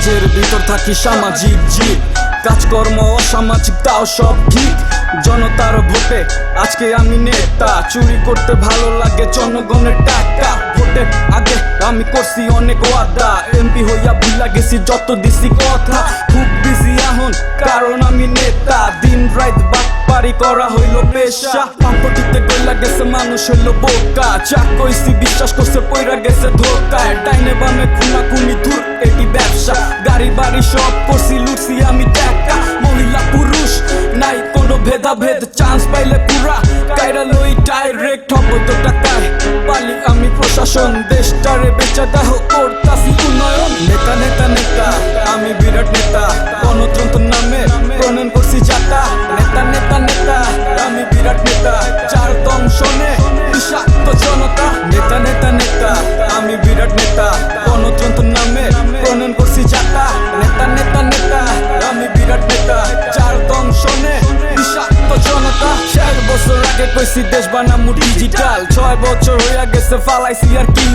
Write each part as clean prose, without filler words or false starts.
কাজের ভিতর থাকি সামাজিক জীব, কাজকর্ম অসামাজিক তাও সব ঠিক। জনতার ভোটে আজকে আমি নেতা, চুরি করতে ভালো লাগে জনগণের টাকা। ভোটের আগে আমি করছি অনেক ওয়াদা, এমপি হইয়া ভুলা গেছি যত দিছি কথা। খুব বিজি এখন কারণ আমি নেতা, দিন রাত বাটপারি করা হইল পেশা। পাম্পটিতে গইলা গেছে মানুষ হইল বোকা, যা কইছি বিশ্বাস করছে পইরা গেছে ধোকায়। ডাইনে বামে খুনাখুনি ধুর এটি ব্যবসা, গাড়ি বাড়ি সব করছি লুটছি আমি টাকা। মহিলা পুরুষ নাই কোনো ভেদাভেদ, চান্স পাইলে পুরা কাইরা লই ডাইরেক্ট হব তো টাকায়। পালি আমি প্রশাসন, দেশটারে বেচা দেহ করতাছি উন্নয়ন। নেতা নেতা নেতা আমি বিরাট নেতা, গণতন্ত্র নামে প্রণয়ন করছি যাতা। নেতা নেতা নেতা আমি বিরাট নেতা, চার দংশনে বিষাক্ত জনতা। নেতা নেতা নেতা আমি বিরাট নেতা, গণতন্ত্র নামে প্রণয়ন করছি যাতা। নেতা নেতা নেতা আমি বিরাট নেতা, চার দংশনে বিষাক্ত জনতা। 4 বছর আগে কইছি দেশ বানামু ডিজিটাল, 6 বছর হইয়া গেছে ফালাইছি আর কি।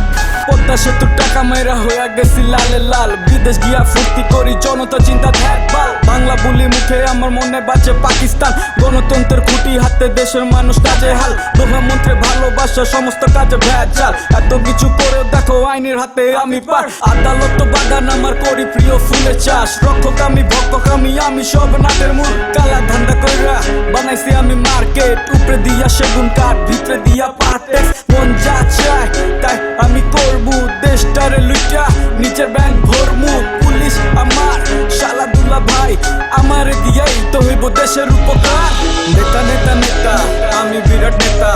পদ্মা সেতুর টাকা মাইরা হইয়া গেছি লালে লাল, বিদেশ গিয়া ফুর্তি করি জনতা চিন্তা ধ্যাকবাল। বাংলা বলি মুখে আমার মনে বাজে পাকিস্তান, গণতন্ত্রের খুঁটি হাতে দেশের মানুষ কাজে হাল। প্রধানমন্ত্রী ভালোবাসা সমস্ত কাজে ভেজাল, এত কিছু করেও দেখো আইনের হাতে আমি পার। আদালত বাগান আমার করি প্রিয় ফুলের চাষ, রক্ষক আমি ভক্ষক আমি সব নাটের মূল। কালা ধান্দা কইরা বানাইছি আমি মার্কেট, উপরে দিয়া সেগুন কাঠ ভিতরে দিয়া পাটে। মন যা চায় তাই আমি করবো, দেশটারে লুইটা নিচের ব্যাংক ভরমু। পুলিশ আমার শালা দুলা ভাই, আমার দিয়াই তো হইব দেশের উপকার। নেতা নেতা নেতা আমি বিরাট নেতা,